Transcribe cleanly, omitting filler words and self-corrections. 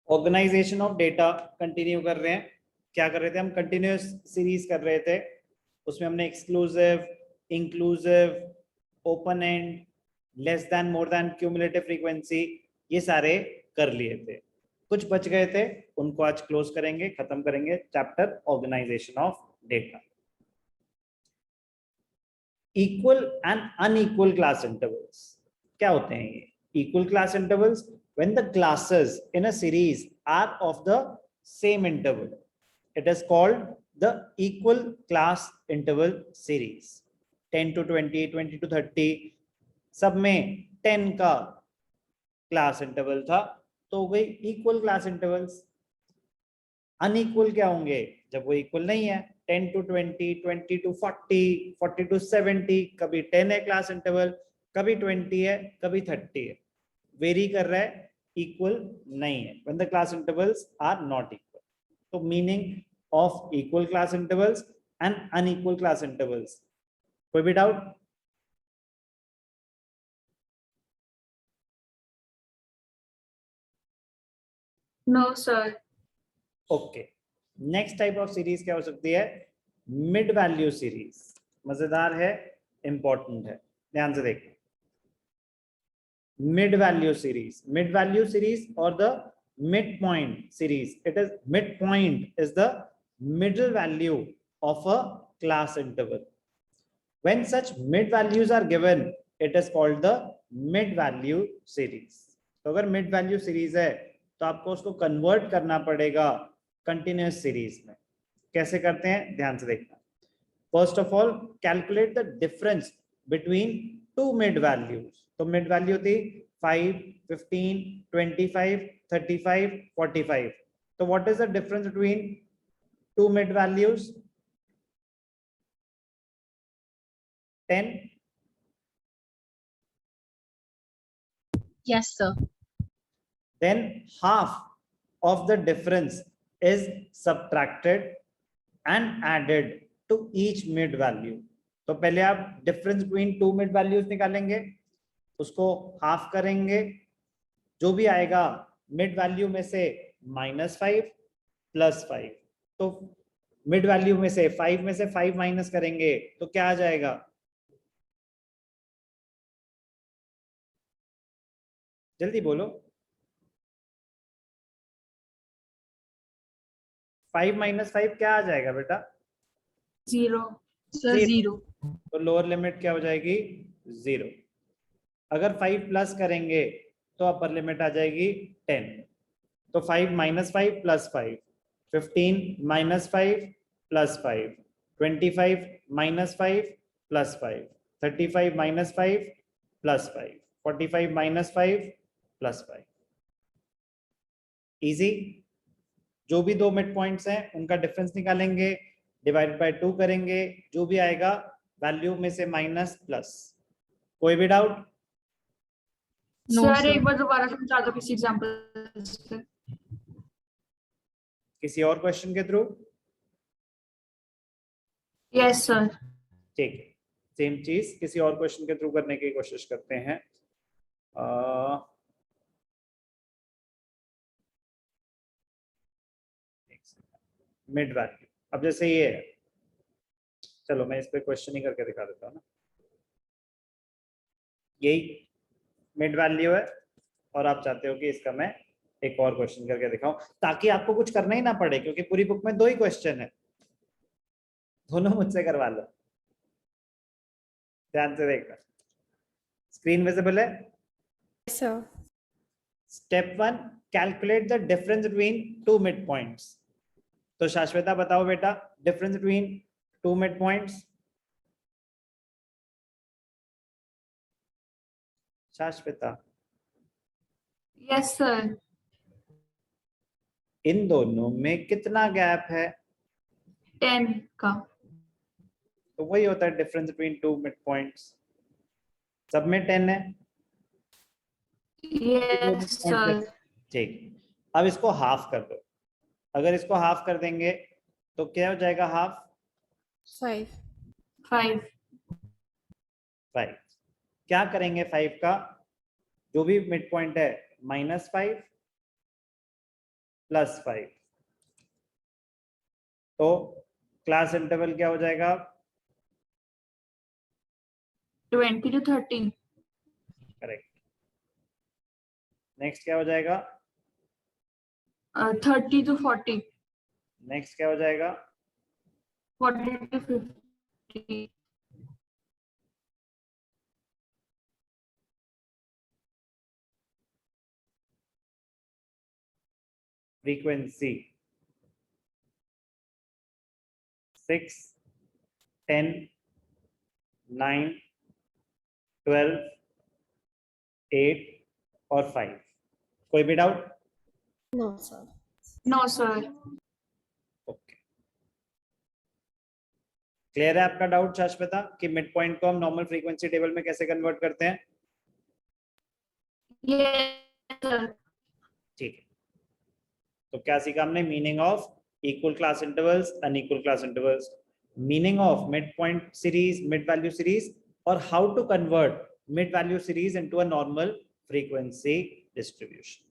Organisation of data continue कर रहे हैं। क्या कर रहे थे हम? कंटिन्यूअस सीरीज कर रहे थे। उसमें हमने exclusive, inclusive, open and, less than, more than, cumulative frequency, ये सारे कर लिए थे। कुछ बच गए थे, उनको आज क्लोज करेंगे, खत्म करेंगे chapter organisation of data. Equal and unequal class intervals क्या होते हैं ये? Equal class intervals when the classes in a series are of the same interval, it is called the equal class interval series. 10 to 20, 20 to 30, सब में 10 का class interval था, तो वही इक्वल क्लास इंटरवल्स। अनइक्वल क्या होंगे? जब वो इक्वल नहीं है, 10 to 20, 20 to 40, 40 to 70, कभी 10 है क्लास इंटरवल, कभी 20 है, कभी 30 है, वेरी कर रहा है, इक्वल नहीं है। when the class intervals are not equal. तो meaning of equal class intervals and unequal class intervals, कोई भी doubt? No sir. Okay, next type of series क्या हो सकती है? Mid value series. मजेदार है, इंपॉर्टेंट है, ध्यान से देखिए। mid value series or the midpoint series. It is midpoint is the middle value of a class interval. When such mid values are given, it is called the mid value series. तो अगर mid value series है तो आपको उसको convert करना पड़ेगा continuous series में। कैसे करते हैं, ध्यान से देखना। First of all calculate the difference between two mid values. तो मिड वैल्यू थी 5, 15, 25, 35, 45। तो what is the difference between two mid values? 10। Yes sir. Then half of the difference is subtracted and added to each mid value. तो पहले आप difference between two mid values निकालेंगे, उसको half करेंगे, जो भी आएगा मिड वैल्यू में से -5 +5। तो मिड वैल्यू में से 5 में से 5 माइनस करेंगे तो क्या आ जाएगा? जल्दी बोलो। 5 - 5 क्या आ जाएगा बेटा? 0 सर। 0। तो लोअर लिमिट क्या हो जाएगी? 0। अगर 5 प्लस करेंगे तो अपर लिमिट आ जाएगी 10। तो 5 - 5 + 5, 15 - 5 + 5, 25 - 5 + 5, 35 - 5 + 5, 45 - 5 + 5। इजी। जो भी दो मिड पॉइंट्स हैं उनका डिफरेंस निकालेंगे, डिवाइड बाय 2 करेंगे, जो भी आएगा वैल्यू में से माइनस प्लस। कोई भी डाउट? सर एक बार दोबारा समझा दो किसी एग्जांपल से। किसी और क्वेश्चन के थ्रू? Yes sir. ठीक है, सेम चीज किसी और क्वेश्चन के थ्रू करने की कोशिश करते हैं। मिड वैल्यू, अब जैसे ये है, चलो मैं इस पे क्वेश्चन ही करके दिखा देता हूँ ना। यही मिड वैल्यू है और आप चाहते हो कि इसका मैं एक और क्वेश्चन करके दिखाऊं ताकि आपको कुछ करना ही ना पड़े, क्योंकि पूरी बुक में 2 ही क्वेश्चन है, दोनों मुझसे करवा लो। ध्यान से देखना, स्क्रीन विजिबल है? Sir. Step 1, calculate the difference between two mid points. तो शाश्वता बताओ बेटा, difference between two mid points. Shashwata? Yes sir. इन दोनों में कितना गैप है? 10 का। तो वही होता है difference between two mid points. सब में 10 है। Yes sir. ठीक, अब इसको हाफ कर दो। अगर इसको हाफ कर देंगे तो क्या हो जाएगा? हाफ 5। 5। 5। क्या करेंगे 5 का? जो भी मिड पॉइंट है -5 +5। तो क्लास इंटरवल क्या हो जाएगा? 20 to 30, करेक्ट। नेक्स्ट क्या हो जाएगा? 30 to 40, नेक्स्ट क्या हो जाएगा? 40 to 50, फ्रीक्वेंसी 6, 10, 9, 12, 8 और 5। कोई भी doubt? No, sir. no sir, okay, clear है आपका डाउट शाश्वता कि मिड पॉइंट को हम नॉर्मल फ्रीक्वेंसी टेबल में कैसे कन्वर्ट करते हैं? yes sir, ठीक है, तो क्या सीखा हमने? Meaning of equal class intervals, unequal class intervals, meaning of mid point series, mid value series, और how to convert mid value series into a normal frequency distribution.